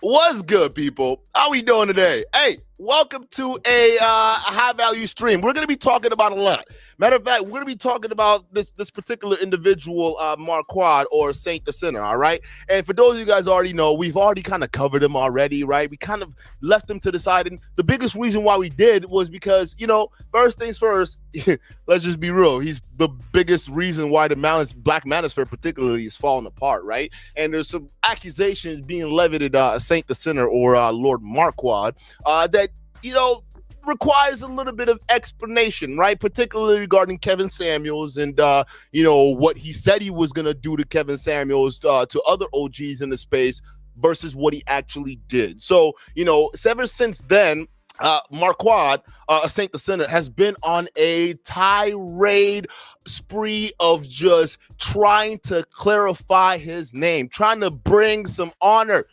What's good, people? How we doing today? Hey, welcome to a high-value stream. We're going to be talking about a lot. Matter of fact, we're going to be talking about this particular individual, Marquard, or Saint the Sinner, all right? And for those of you guys already know, we've already kind of covered him already, right? We kind of left him to the side, and the biggest reason why we did was because, first things first, let's just be real. He's the biggest reason why the Black Manosphere particularly is falling apart, right? And there's some accusations being levied at Saint the Sinner or Lord Marquard that, requires a little bit of explanation, right? Particularly regarding Kevin Samuels and, what he said he was going to do to Kevin Samuels, to other OGs in the space versus what he actually did. So, ever since then, Marquard, Saint the Sinner, has been on a tirade spree of just trying to clarify his name, trying to bring some honor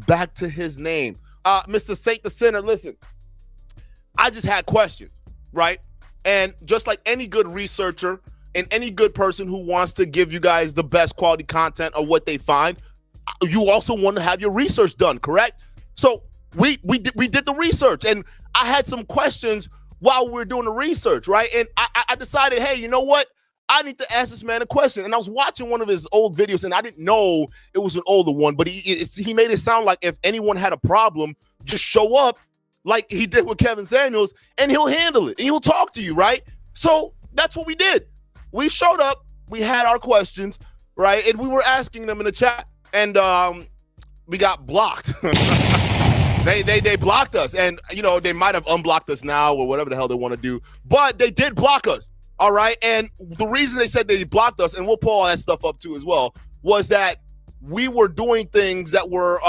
back to his name. Mr. Saint the Sinner, listen, I just had questions, right? And just like any good researcher and any good person who wants to give you guys the best quality content of what they find, you also want to have your research done, correct? So we did the research, and I had some questions while we were doing the research, right? And I decided, hey, you know what? I need to ask this man a question. And I was watching one of his old videos, and I didn't know it was an older one, but he made it sound like if anyone had a problem, just show up like he did with Kevin Samuels, and he'll handle it, and he'll talk to you, right? So that's what we did. We showed up, we had our questions, right? And we were asking them in the chat, and we got blocked. They blocked us, and they might have unblocked us now or whatever the hell they want to do, but they did block us, all right? And the reason they said they blocked us, and we'll pull all that stuff up too as well, was that we were doing things that were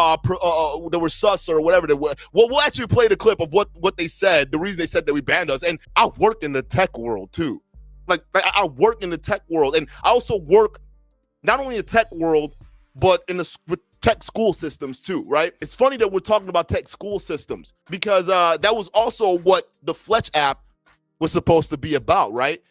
sus or whatever they were. Well, we'll actually play the clip of what they said, the reason they said that we banned us. And I work in the tech world too. Like I work in the tech world, and I also work not only in the tech world, but with tech school systems too, right? It's funny that we're talking about tech school systems because that was also what the Fletch app was supposed to be about, right?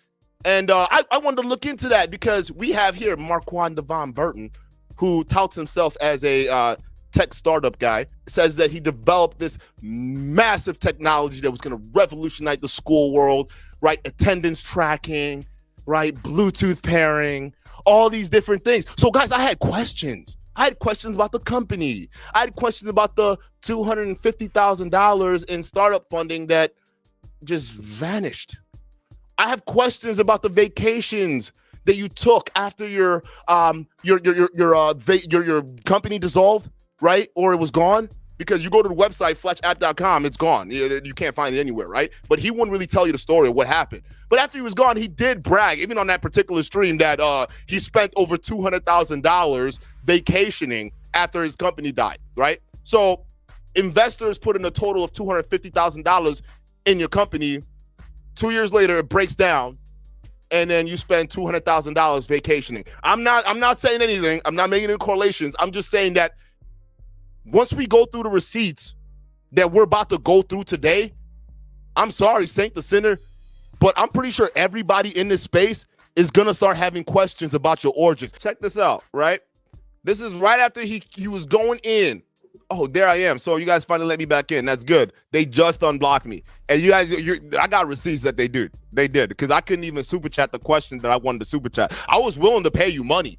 And I wanted to look into that because we have here Marquand Devon Burton, who touts himself as a tech startup guy, says that he developed this massive technology that was going to revolutionize the school world, right? Attendance tracking, right? Bluetooth pairing, all these different things. So guys, I had questions. I had questions about the company. I had questions about the $250,000 in startup funding that just vanished. I have questions about the vacations that you took after your company dissolved, right? Or it was gone, because you go to the website fletchapp.com, it's gone. You can't find it anywhere, right? But he wouldn't really tell you the story of what happened. But after he was gone, he did brag, even on that particular stream, that he spent over $200,000 vacationing after his company died, right? So investors put in a total of $250,000 in your company. 2 years later, it breaks down, and then you spend $200,000 vacationing. I'm not saying anything. I'm not making any correlations. I'm just saying that once we go through the receipts that we're about to go through today, I'm sorry, Saint the Sinner, but I'm pretty sure everybody in this space is going to start having questions about your origins. Check this out, right? This is right after he was going in. Oh, there I am. So you guys finally let me back in. That's good. They just unblocked me. And you guys, I got receipts that they did. They did, because I couldn't even super chat the question that I wanted to super chat. I was willing to pay you money.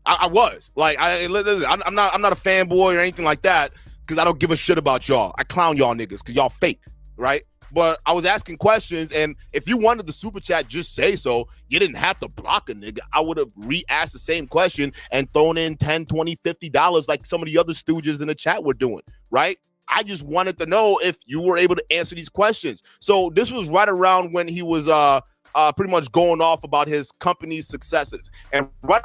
I was like, I'm not a fanboy or anything like that, because I don't give a shit about y'all. I clown y'all niggas because y'all fake, right? But I was asking questions, and if you wanted the super chat, just say so. You didn't have to block a nigga. I would have re-asked the same question and thrown in $10, $20, $50 like some of the other stooges in the chat were doing, right? I just wanted to know if you were able to answer these questions. So this was right around when he was pretty much going off about his company's successes. And right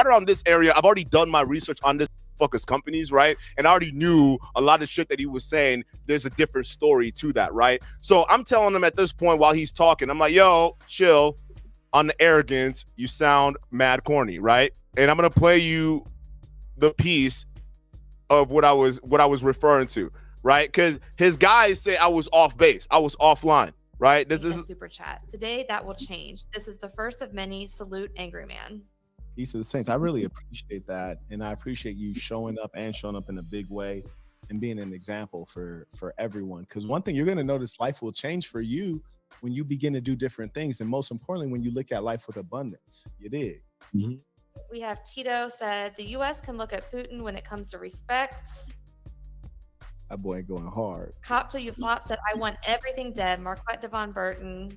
around this area, I've already done my research on this fuckers companies, right? And I already knew a lot of shit that he was saying. There's a different story to that, right? So I'm telling him at this point while he's talking, I'm like, yo, chill on the arrogance. You sound mad corny, right? And I'm gonna play you the piece of what I was referring to, right? Because his guys say I was off base, I was offline, right? This is super chat today. That will change. This is the first of many. Salute, Angry Man. Peace to the Saints. I really appreciate that, and I appreciate you showing up in a big way. and being an example for everyone. Because one thing you're going to notice, life will change for you when you begin to do different things, and most importantly, when you look at life with abundance. You dig? Mm-hmm. We have Tito said the U.S. can look at Putin when it comes to respect. That boy going hard Cop till you flop said, I want everything dead. Marquette Devon Burton.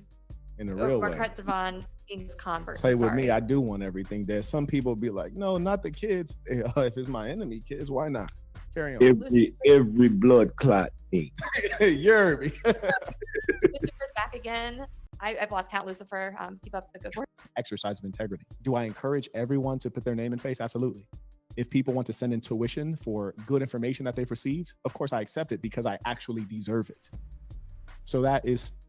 in a real way. Marquette Devon King's Convert. Play with me. I do want everything dead. Some people be like, no, not the kids. If it's my enemy kids, why not? Carry on. Every blood clot thing. You heard me. Lucifer's back again. I've lost count, Lucifer. Keep up the good work. Exercise of integrity. Do I encourage everyone to put their name and face? Absolutely. If people want to send in tuition for good information that they've received, of course I accept it because I actually deserve it. So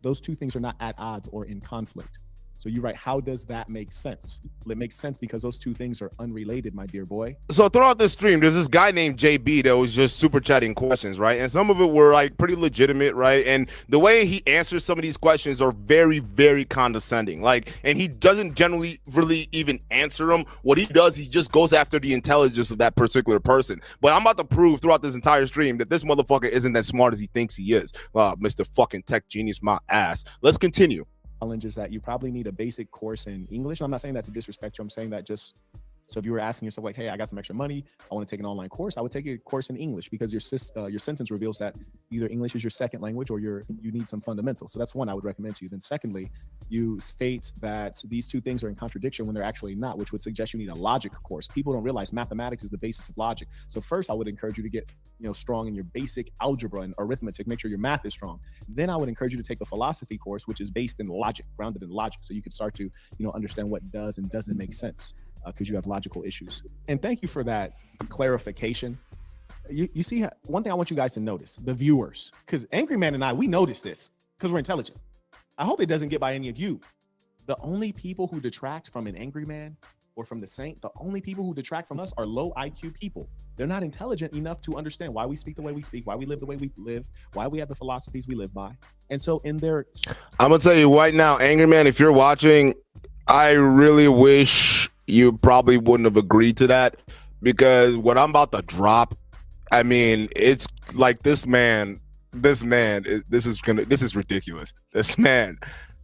those two things are not at odds or in conflict. So you're right. How does that make sense? Well, it makes sense because those two things are unrelated, my dear boy. So throughout this stream, there's this guy named JB that was just super chatting questions, right? And some of it were like pretty legitimate, right? And the way he answers some of these questions are very, very condescending. And he doesn't generally really even answer them. What he does, he just goes after the intelligence of that particular person. But I'm about to prove throughout this entire stream that this motherfucker isn't as smart as he thinks he is. Mr. fucking tech genius, my ass. Let's continue. Challenge is that you probably need a basic course in English. I'm not saying that to disrespect you. I'm saying that just so if you were asking yourself like, hey, I got some extra money, I want to take an online course, I would take a course in English because your sentence reveals that either English is your second language or you need some fundamentals. So that's one I would recommend to you. Then secondly, you state that these two things are in contradiction when they're actually not, which would suggest you need a logic course. People don't realize mathematics is the basis of logic. So first I would encourage you to get strong in your basic algebra and arithmetic, make sure your math is strong. Then I would encourage you to take a philosophy course, which is based in logic, grounded in logic. So you can start to, understand what does and doesn't make sense because you have logical issues. And thank you for that clarification. You see, one thing I want you guys to notice, the viewers, because Angry Man and I, we notice this because we're intelligent. I hope it doesn't get by any of you. The only people who detract from an Angry Man or from the Saint, the only people who detract from us are low IQ people. They're not intelligent enough to understand why we speak the way we speak, why we live the way we live, why we have the philosophies we live by. And so I'm going to tell you right now, Angry Man, if you're watching, I really wish you probably wouldn't have agreed to that because what I'm about to drop, I mean, it's like this is ridiculous. This man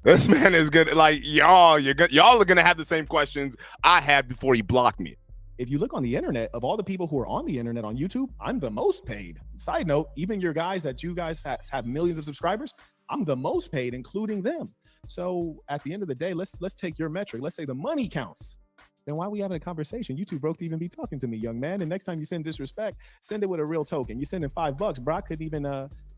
is good. Like y'all are gonna have the same questions I had before he blocked me. If you look on the internet, of all the people who are on the internet on YouTube, I'm the most paid. Side note, even you guys have millions of subscribers, I'm the most paid, including them. So at the end of the day, let's take your metric. Let's say the money counts. Then why are we having a conversation? You too broke to even be talking to me, young man. And next time you send disrespect, send it with a real token. You sending $5, bro. I couldn't even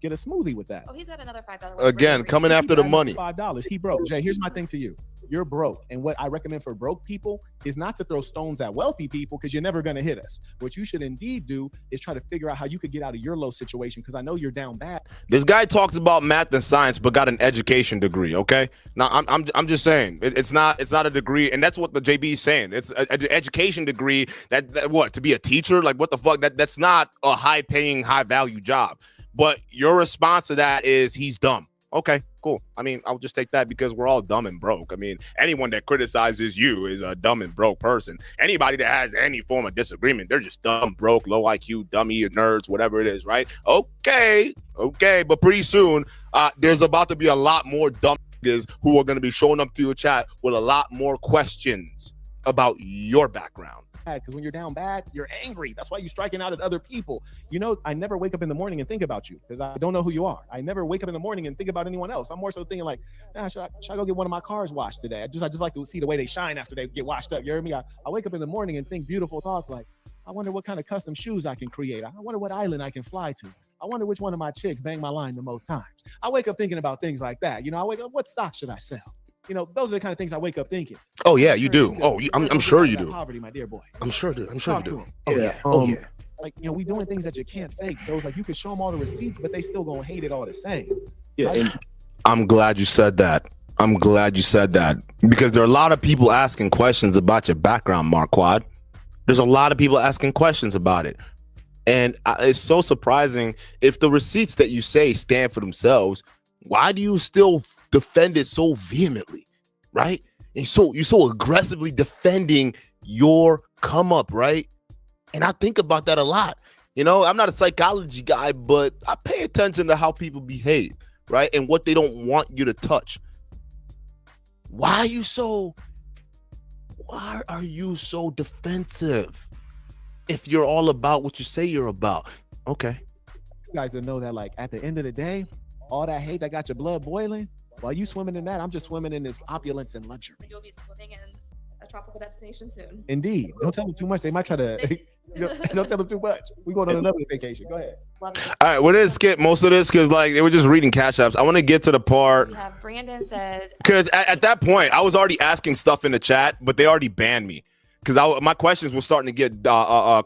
get a smoothie with that. Oh, he's got another $5. Again, coming after the money. $5. He broke. Jay, here's my thing to you. You're broke. And what I recommend for broke people is not to throw stones at wealthy people because you're never going to hit us. What you should indeed do is try to figure out how you could get out of your low situation because I know you're down bad. This guy talks about math and science but got an education degree, okay? Now, I'm just saying, it's not a degree, and that's what the JB is saying. It's an education degree that what, to be a teacher? Like, what the fuck? That's not a high-paying, high-value job. But your response to that is he's dumb. Okay, cool. I mean, I'll just take that because we're all dumb and broke. I mean, anyone that criticizes you is a dumb and broke person. Anybody that has any form of disagreement, they're just dumb, broke, low IQ, dummy, nerds, whatever it is, right? Okay. But pretty soon, there's about to be a lot more dumb niggas who are going to be showing up to your chat with a lot more questions about your background. Because when you're down bad, you're angry. That's why you're striking out at other people. I never wake up in the morning and think about you because I don't know who you are. I never wake up in the morning and think about anyone else. I'm more so thinking like, should I go get one of my cars washed today? I just like to see the way they shine after they get washed up. You hear me? I wake up in the morning and think beautiful thoughts like, I wonder what kind of custom shoes I can create. I wonder what island I can fly to. I wonder which one of my chicks bang my line the most times. I wake up thinking about things like that. I wake up, what stock should I sell? Those are the kind of things I wake up thinking. Oh yeah, you do. Oh, I'm sure you do. Poverty, my dear boy. I'm sure you do. Oh yeah. Like we doing things that you can't fake. So it's like you can show them all the receipts, but they still gonna hate it all the same. Yeah. Right? I'm glad you said that. Because there are a lot of people asking questions about your background, Marquand. There's a lot of people asking questions about it, and it's so surprising. If the receipts that you say stand for themselves, why do you still defend it so vehemently, right? And you're so aggressively defending your come up, right? And I think about that a lot. You know, I'm not a psychology guy, but I pay attention to how people behave, right? And what they don't want you to touch. Why are you so defensive if you're all about what you say you're about? Okay. You guys to know that, like, at the end of the day, all that hate that got your blood boiling, while you swimming in that, I'm just swimming in this opulence and luxury. You'll be swimming in a tropical destination soon. Indeed. Don't tell them too much. They might try to. Don't tell them too much. We going on another vacation. Go ahead. Love it. All right, we're gonna skip most of this because like they were just reading Cash Apps. I want to get to the part We have Brandon said, because at that point I was already asking stuff in the chat, but they already banned me because my questions were starting to get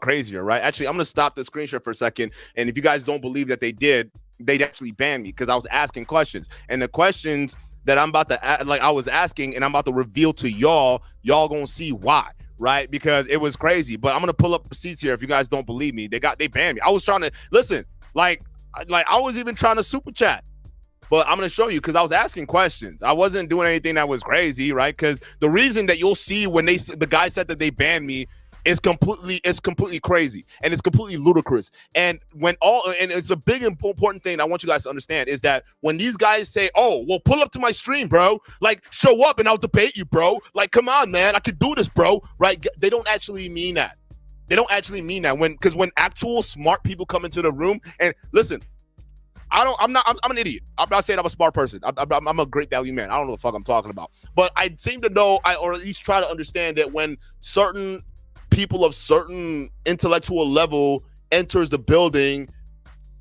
crazier. Right? Actually, I'm gonna stop the screen share for a second, and if you guys don't believe that they'd actually ban me because I was asking questions, and the questions that I'm about to I was asking, and I'm about to reveal to y'all gonna see why. Right, because it was crazy. But I'm gonna pull up receipts here. If you guys don't believe me, they banned me. I was trying to listen, like I was even trying to super chat, but I'm gonna show you because I was asking questions. I wasn't doing anything that was crazy, right? Because the reason that you'll see when the guy said that they banned me is completely crazy and it's completely ludicrous. And it's a big important thing I want you guys to understand is that when these guys say, "Oh, well, pull up to my stream, bro. Like, show up and I'll debate you, bro. Like, come on, man, I could do this, bro." Right? They don't actually mean that. They don't actually mean that because when actual smart people come into the room and listen, I'm an idiot. I'm not saying I'm a smart person. I'm a great value man. I don't know what the fuck I'm talking about, but I seem to know, or at least try to understand that when certain people of certain intellectual level enters the building,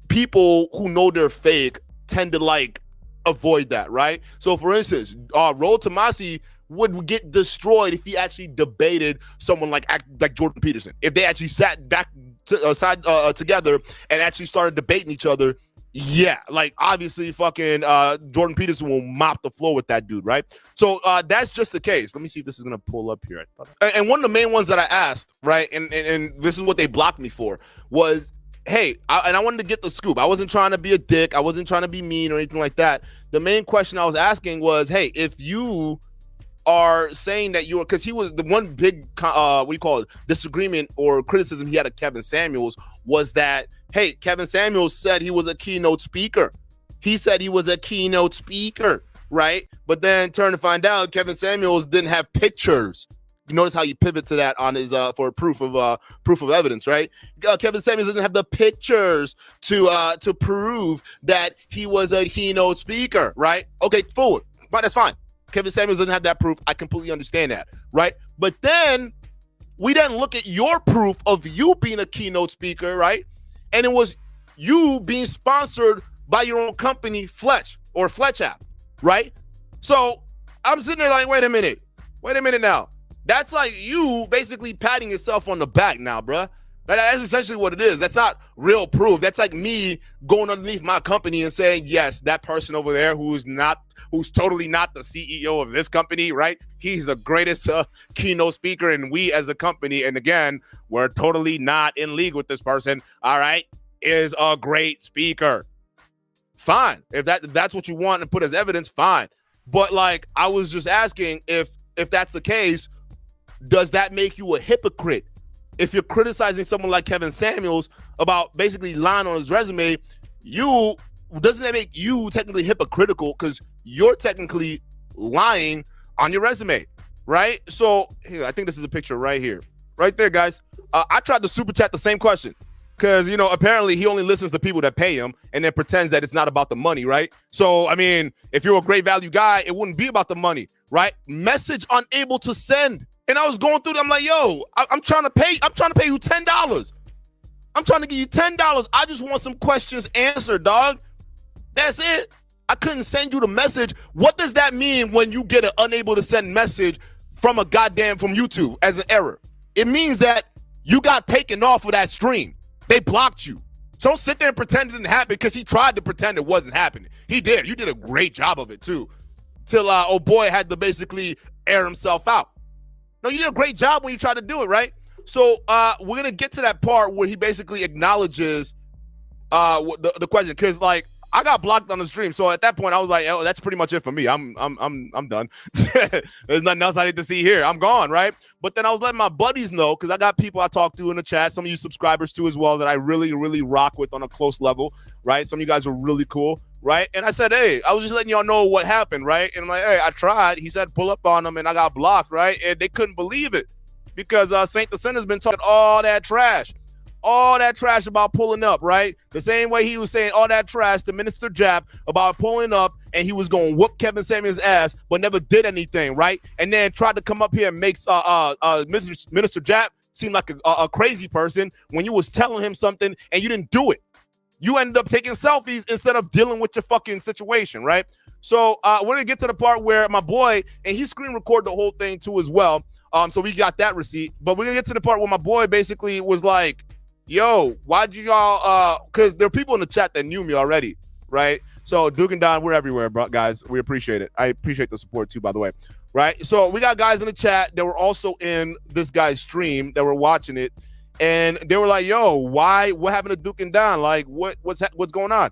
people who know they're fake tend to like avoid that, right? So for instance, Roll Tomasi would get destroyed if he actually debated someone like Jordan Peterson. If they actually sat back together and actually started debating each other, yeah, like obviously fucking Jordan Peterson will mop the floor with that dude, right? So that's just the case. Let me see if this is gonna pull up here. And one of the main ones that I asked, right, and this is what they blocked me for, was, hey, I wanted to get the scoop. I wasn't trying to be a dick. I wasn't trying to be mean or anything like that. The main question I was asking was, hey, if you are saying that you're, because he was the one big disagreement or criticism he had of Kevin Samuels was that, hey, Kevin Samuels said he was a keynote speaker. He said he was a keynote speaker, right? But then turn to find out Kevin Samuels didn't have pictures. You notice how you pivot to that on his for proof of evidence, right? Kevin Samuels doesn't have the pictures to prove that he was a keynote speaker, right? Okay, forward. But that's fine. Kevin Samuels doesn't have that proof. I completely understand that, right? But then we then look at your proof of you being a keynote speaker, right? And it was you being sponsored by your own company, Fletch or Fletch app, right? So I'm sitting there like, wait a minute now. That's like you basically patting yourself on the back now, bruh. That's essentially what it is. That's not real proof. That's like me going underneath my company and saying, yes, that person over there who's totally not the CEO of this company, right? He's the greatest keynote speaker, and we as a company, and again, we're totally not in league with this person, all right, is a great speaker. Fine. If that's what you want and put as evidence, fine. But like, I was just asking if that's the case, does that make you a hypocrite? If you're criticizing someone like Kevin Samuels about basically lying on his resume, doesn't that make you technically hypocritical because you're technically lying on your resume, right? So here, I think this is a picture right here. Right there, guys. I tried to super chat the same question because, apparently he only listens to people that pay him and then pretends that it's not about the money, right? So, I mean, if you're a great value guy, it wouldn't be about the money, right? Message unable to send. And I was going through, I'm like, yo, I'm trying to pay you $10. I'm trying to give you $10. I just want some questions answered, dog. That's it. I couldn't send you the message. What does that mean when you get an unable to send message from YouTube as an error? It means that you got taken off of that stream. They blocked you. So don't sit there and pretend it didn't happen because he tried to pretend it wasn't happening. He did. You did a great job of it too. Till old boy had to basically air himself out. No, you did a great job when you tried to do it, right? So we're going to get to that part where he basically acknowledges the question. Because, like, I got blocked on the stream. So at that point, I was like, oh, that's pretty much it for me. I'm done. There's nothing else I need to see here. I'm gone, right? But then I was letting my buddies know, because I got people I talk to in the chat, some of you subscribers too as well, that I really, really rock with on a close level, right? Some of you guys are really cool, right? And I said, hey, I was just letting y'all know what happened, right? And I'm like, hey, I tried. He said pull up on him, and I got blocked, right? And they couldn't believe it, because Saint the Sinner's been talking all that trash about pulling up, right? The same way he was saying all that trash to Minister Jap about pulling up, and he was going to whoop Kevin Samuels' ass, but never did anything, right? And then tried to come up here and make Minister Jap seem like a crazy person when you was telling him something and you didn't do it. You ended up taking selfies instead of dealing with your fucking situation, right? So we're going to get to the part where my boy, and he screen recorded the whole thing too as well, so we got that receipt. But we're going to get to the part where my boy basically was like, yo, why'd you y'all, because there are people in the chat that knew me already, right? So Duke and Don, we're everywhere, bro, guys. We appreciate it. I appreciate the support too, by the way, right? So we got guys in the chat that were also in this guy's stream that were watching it, and they were like, yo, what happened to Duke and Don? Like, what's going on?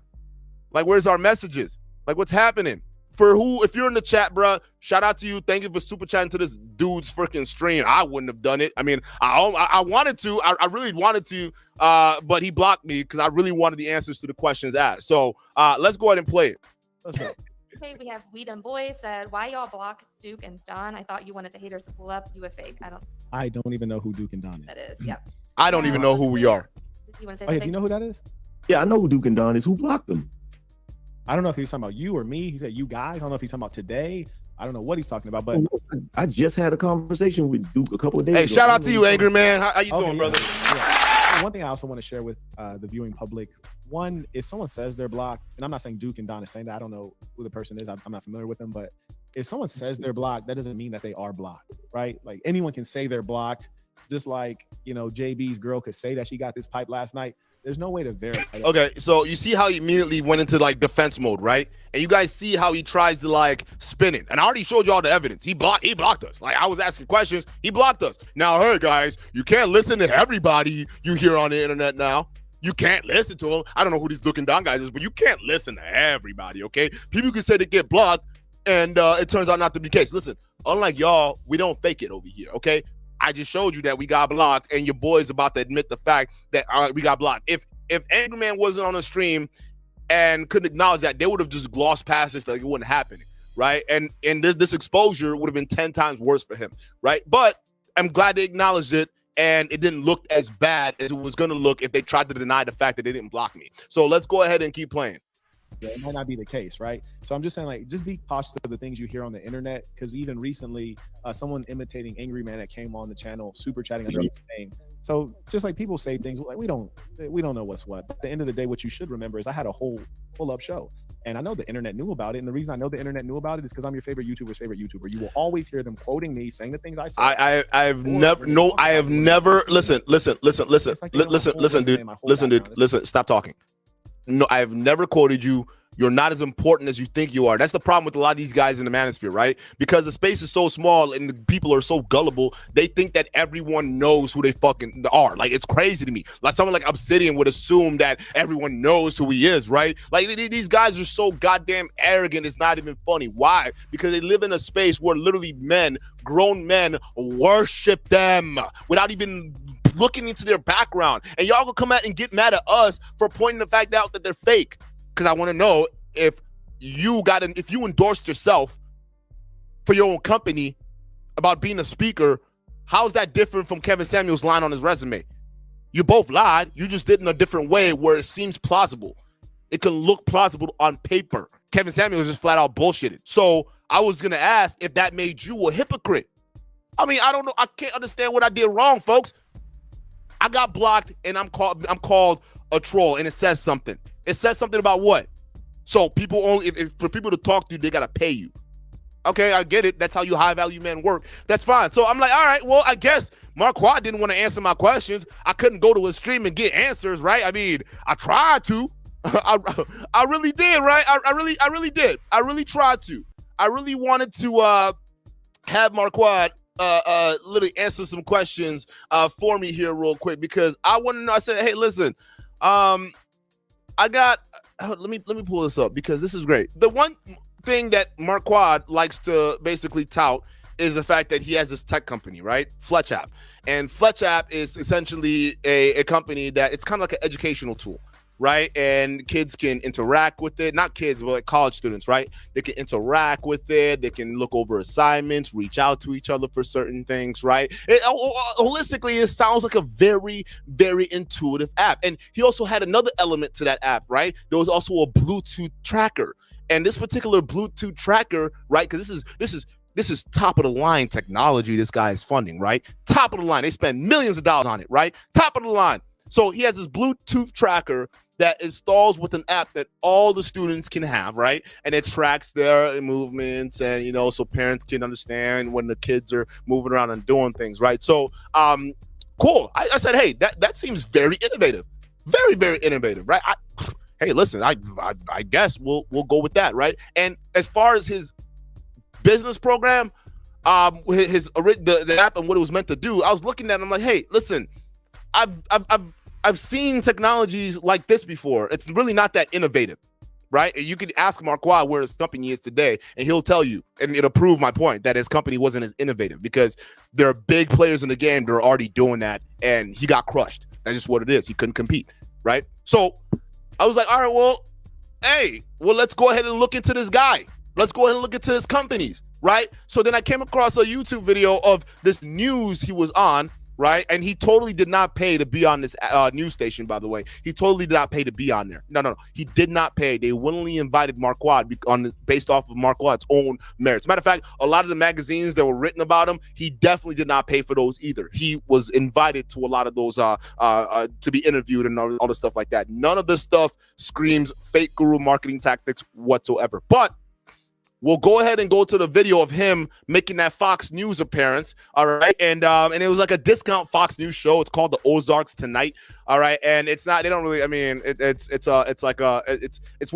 Like, where's our messages? Like, what's happening? If you're in the chat, bro, shout out to you. Thank you for super chatting to this dude's freaking stream. I wouldn't have done it. I mean, I wanted to. I really wanted to, but he blocked me because I really wanted the answers to the questions asked. So let's go ahead and play it. Let's go. Okay, we have We Done Boy said, why y'all block Duke and Don? I thought you wanted the haters to pull up. You a fake. I don't even know who Duke and Don is. That is, yep. I don't even know who we are. You want to say Oh, yeah, something? do you know who that is? Yeah, I know who Duke and Don is. Who blocked them? I don't know if he's talking about you or me. He said you guys. I don't know if he's talking about today. I don't know what he's talking about, but I just had a conversation with Duke a couple of days Hey, ago. shout out to you, Angry Man. How you doing, yeah, brother? yeah. One thing I also want to share with the viewing public, one, if someone says they're blocked, and I'm not saying Duke and Don is saying that, I don't know who the person is, I'm not familiar with them, but if someone says they're blocked, that doesn't mean that they are blocked, right? Like anyone can say they're blocked, just like, you know, JB's girl could say that she got this pipe last night. There's no way to verify that. Okay, so you see how he immediately went into like defense mode, right? And you guys see how he tries to like spin it. And I already showed you all the evidence. He blocked us. Like I was asking questions, he blocked us. Now, hey guys, you can't listen to everybody you hear on the internet now. You can't listen to them. I don't know who these Duke and Don guys is, but you can't listen to everybody, okay? People can say they get blocked, and it turns out not to be the case. Listen, unlike y'all, we don't fake it over here, okay? I just showed you that we got blocked, and your boy's about to admit the fact that we got blocked. If Angry Man wasn't on the stream and couldn't acknowledge that, they would have just glossed past this like it wasn't happening, right? And this exposure would have been 10 times worse for him, right? But I'm glad they acknowledged it, and it didn't look as bad as it was going to look if they tried to deny the fact that they didn't block me. So let's go ahead and keep playing. Yeah, it might not be the case, right? So I'm just saying, like, just be cautious of the things you hear on the internet, because even recently, someone imitating Angry Man that came on the channel, super chatting under his name. So just like people say things, like we don't know what's what. But at the end of the day, what you should remember is I had a whole full-up show, and I know the internet knew about it. And the reason I know the internet knew about it is because I'm your favorite YouTuber's favorite YouTuber. You will always hear them quoting me, saying the things I say. I have never listen, dude. Stop talking. No, I have never quoted you. You're not as important as you think you are. That's the problem with a lot of these guys in the Manosphere, right? Because the space is so small and the people are so gullible, they think that everyone knows who they fucking are. Like, it's crazy to me. Like, someone like Obsidian would assume that everyone knows who he is, right? Like, these guys are so goddamn arrogant, it's not even funny. Why? Because they live in a space where literally grown men, worship them without even looking into their background. And y'all gonna come out and get mad at us for pointing the fact out that they're fake. Because I want to know if you endorsed yourself for your own company about being a speaker, how's that different from Kevin Samuels' line on his resume? You both lied. You just did it in a different way where it seems plausible. It can look plausible on paper. Kevin Samuels just flat out bullshitted. So I was going to ask if that made you a hypocrite. I mean, I don't know. I can't understand what I did wrong, folks. I got blocked and I'm called a troll, and it says something. It says something about what? So people only, if for people to talk to you, they got to pay you. Okay, I get it. That's how you high value men work. That's fine. So I'm like, all right, well, I guess Marquand didn't want to answer my questions. I couldn't go to his stream and get answers, right? I mean, I tried to. I really did, right? I really did. I really tried to. I really wanted to have Marquand literally answer some questions for me here real quick, because I want to know. I said, hey, listen, I got let me pull this up because this is great. The one thing that Marquand likes to basically tout is the fact that he has this tech company, right? Fletch app. And Fletch app is essentially a company that it's kind of like an educational tool, right? And kids can interact with it. Not kids, but like college students, right? They can interact with it. They can look over assignments, reach out to each other for certain things, right? Holistically, it sounds like a very, very intuitive app. And he also had another element to that app, right? There was also a Bluetooth tracker. And this particular Bluetooth tracker, right? Because this is top of the line technology this guy is funding, right? Top of the line. They spend millions of dollars on it, right? Top of the line. So he has this Bluetooth tracker that installs with an app that all the students can have, right? And it tracks their movements and, you know, so parents can understand when the kids are moving around and doing things, right? So, cool. I said, hey, that seems very innovative. Very, very innovative, right? Hey, listen, I guess we'll go with that, right? And as far as his business program, the app and what it was meant to do, I was looking at it, I'm like, hey, listen, I've seen technologies like this before. It's really not that innovative, right? You could ask Marquand where his company is today, and he'll tell you, and it'll prove my point that his company wasn't as innovative because there are big players in the game that are already doing that, and he got crushed. That's just what it is. He couldn't compete, right? So I was like, all right, well, hey, let's go ahead and look into this guy. Let's go ahead and look into his companies, right? So then I came across a YouTube video of this news he was on, right? And he totally did not pay to be on this news station, by the way. He totally did not pay to be on there. No. He did not pay. They willingly invited Marquand based off of Marquand's own merits. Matter of fact, a lot of the magazines that were written about him, he definitely did not pay for those either. He was invited to a lot of those to be interviewed and all the stuff like that. None of this stuff screams fake guru marketing tactics whatsoever. But we'll go ahead and go to the video of him making that Fox News appearance, all right? And it was like a discount Fox News show. It's called The Ozarks Tonight, all right? And it's not, they don't really, I mean, it's where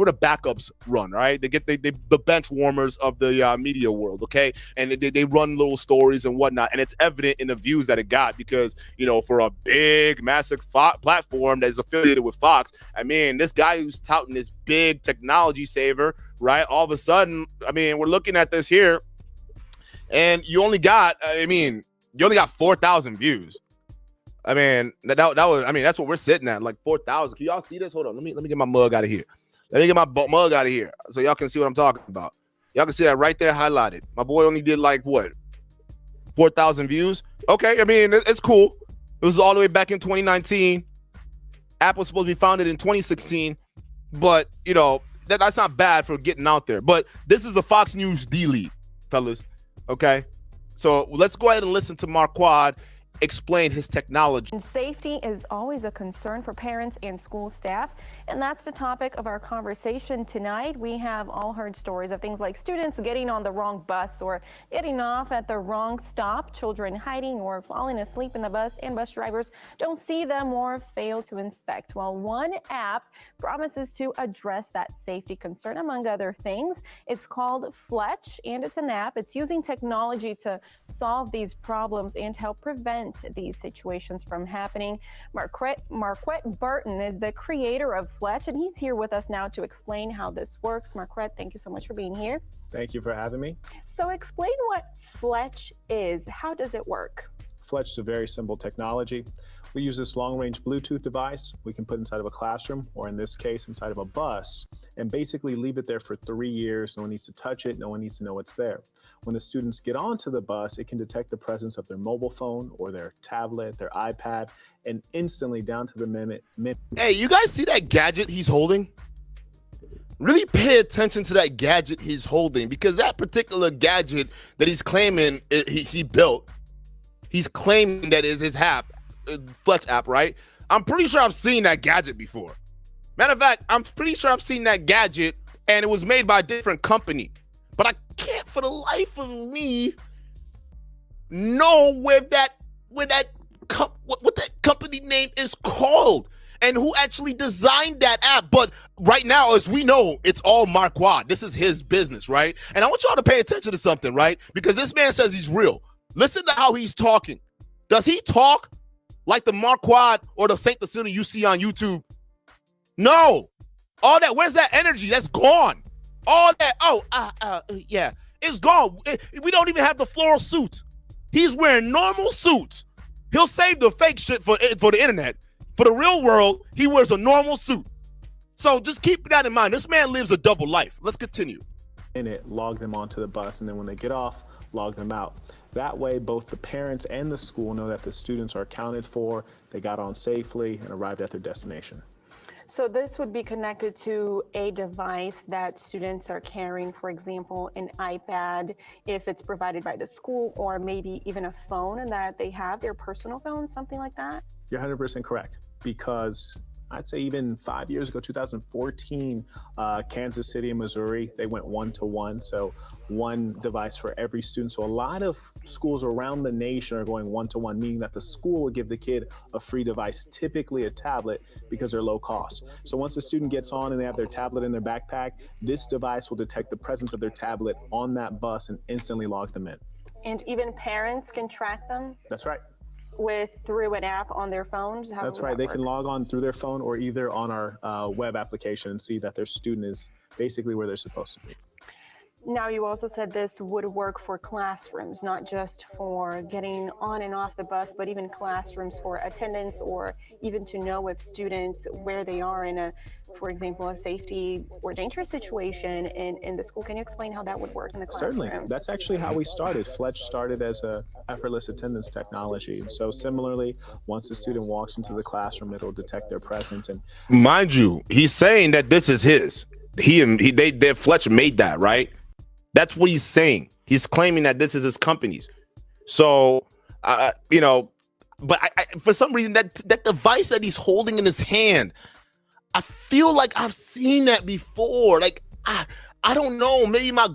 the backups run, right? They get the bench warmers of the media world, okay? And they run little stories and whatnot, and it's evident in the views that it got because, you know, for a big, massive platform that is affiliated with Fox, I mean, this guy who's touting this big technology saver, right? All of a sudden, I mean, we're looking at this here, and you only got 4,000 views. I mean, that was, I mean, that's what we're sitting at, like 4,000. Can y'all see this? Hold on, let me get my mug out of here. Let me get my mug out of here so y'all can see what I'm talking about. Y'all can see that right there highlighted. My boy only did like what? 4,000 views. Okay, I mean, it's cool. It was all the way back in 2019. Apple was supposed to be founded in 2016, but you know, that's not bad for getting out there. But this is the Fox News D-League, fellas. Okay? So let's go ahead and listen to Marquand explain his technology. Safety is always a concern for parents and school staff, and that's the topic of our conversation tonight. We have all heard stories of things like students getting on the wrong bus or getting off at the wrong stop, children hiding or falling asleep in the bus, and bus drivers don't see them or fail to inspect. Well, one app promises to address that safety concern, among other things. It's called Fletch, and it's an app. It's using technology to solve these problems and help prevent these situations from happening. Marquette Burton is the creator of Fletch, and he's here with us now to explain how this works. Marquette, thank you so much for being here. Thank you for having me. So explain what Fletch is. How does it work? Fletch is a very simple technology. We use this long-range Bluetooth device we can put inside of a classroom, or in this case, inside of a bus, and basically leave it there for 3 years. No one needs to touch it. No one needs to know it's there. When the students get onto the bus, it can detect the presence of their mobile phone or their tablet, their iPad, and instantly down to the minute. Hey, you guys see that gadget he's holding? Really pay attention to that gadget he's holding, because that particular gadget that he's claiming he built, he's claiming that is his app, Fletch app, right? I'm pretty sure I've seen that gadget before. Matter of fact, I'm pretty sure I've seen that gadget, and it was made by a different company. But I can't for the life of me know what that company name is called and who actually designed that app. But right now, as we know, it's all Marquand. This is his business, right? And I want y'all to pay attention to something, right? Because this man says he's real. Listen to how he's talking. Does he talk like the Marquand or the Saint Cecilia you see on YouTube? No. All that, where's that energy? That's gone. All that, yeah, it's gone. We don't even have the floral suit. He's wearing normal suits. He'll save the fake shit for the internet. For the real world, he wears a normal suit. So just keep that in mind. This man lives a double life. Let's continue. In it, log them onto the bus, and then when they get off, log them out. That way, both the parents and the school know that the students are accounted for, they got on safely, and arrived at their destination. So this would be connected to a device that students are carrying, for example, an iPad, if it's provided by the school, or maybe even a phone that they have, their personal phone, something like that? You're 100% correct, because I'd say even 5 years ago, 2014, Kansas City and Missouri, they went 1-to-1. So one device for every student. So a lot of schools around the nation are going 1-to-1, meaning that the school will give the kid a free device, typically a tablet, because they're low cost. So once the student gets on and they have their tablet in their backpack, this device will detect the presence of their tablet on that bus and instantly log them in. And even parents can track them That's right. through an app on their phones? That's right. They can log on through their phone or either on our web application and see that their student is basically where they're supposed to be. Now, you also said this would work for classrooms, not just for getting on and off the bus, but even classrooms for attendance, or even to know if students, where they are in for example, a safety or dangerous situation in the school. Can you explain how that would work in the classroom? Certainly. That's actually how we started. Fletch started as a effortless attendance technology. So similarly, once the student walks into the classroom, it'll detect their presence. And mind you, he's saying that this is his. Fletch made that, right? That's what he's saying. He's claiming that this is his company's. So, but for some reason, that device that he's holding in his hand, I feel like I've seen that before. Like, I don't know. Maybe my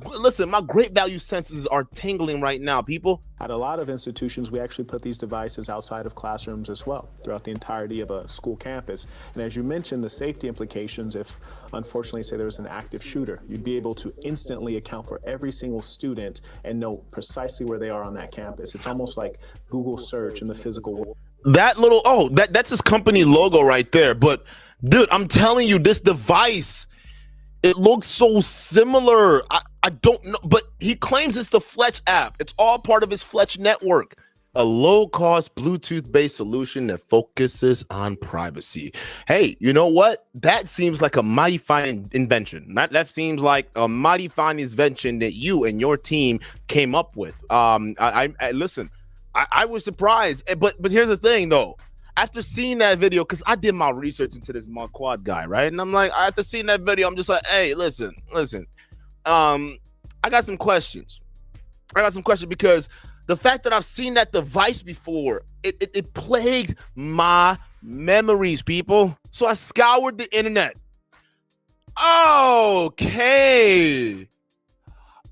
great value senses are tingling right now, people. At a lot of institutions, we actually put these devices outside of classrooms as well, throughout the entirety of a school campus. And as you mentioned, the safety implications, if unfortunately, say there was an active shooter, you'd be able to instantly account for every single student and know precisely where they are on that campus. It's almost like Google search in the physical world. That's his company logo right there. But dude, I'm telling you, this device, it looks so similar. I don't know, but he claims it's the Fletch app. It's all part of his Fletch network. A low-cost Bluetooth-based solution that focuses on privacy. Hey, you know what? That seems like a mighty fine invention. That seems like a mighty fine invention that you and your team came up with. Listen, I was surprised, but here's the thing, though. After seeing that video, because I did my research into this Marquardt guy, right? And I'm like, after seeing that video, I'm just like, hey, listen. I got some questions. Because the fact that I've seen that device before, it plagued my memories, people. So I scoured the internet. Okay.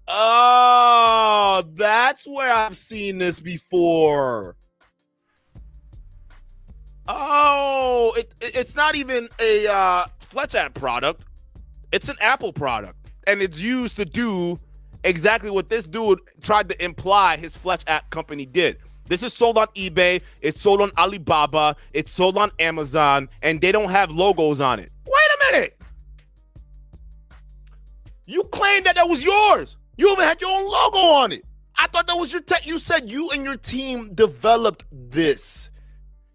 Oh, that's where I've seen this before. Oh, it's not even a Fletch app product. It's an Apple product. And it's used to do exactly what this dude tried to imply his Fletch app company did. This is sold on eBay. It's sold on Alibaba. It's sold on Amazon. And they don't have logos on it. Wait a minute. You claimed that was yours. You even had your own logo on it. I thought that was your tech. You said you and your team developed this.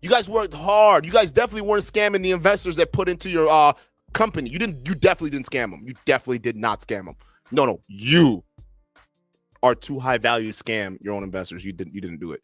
You guys worked hard. You guys definitely weren't scamming the investors that put into your company. You definitely didn't scam them. You definitely did not scam them. No, you are too high value to scam your own investors. You didn't do it.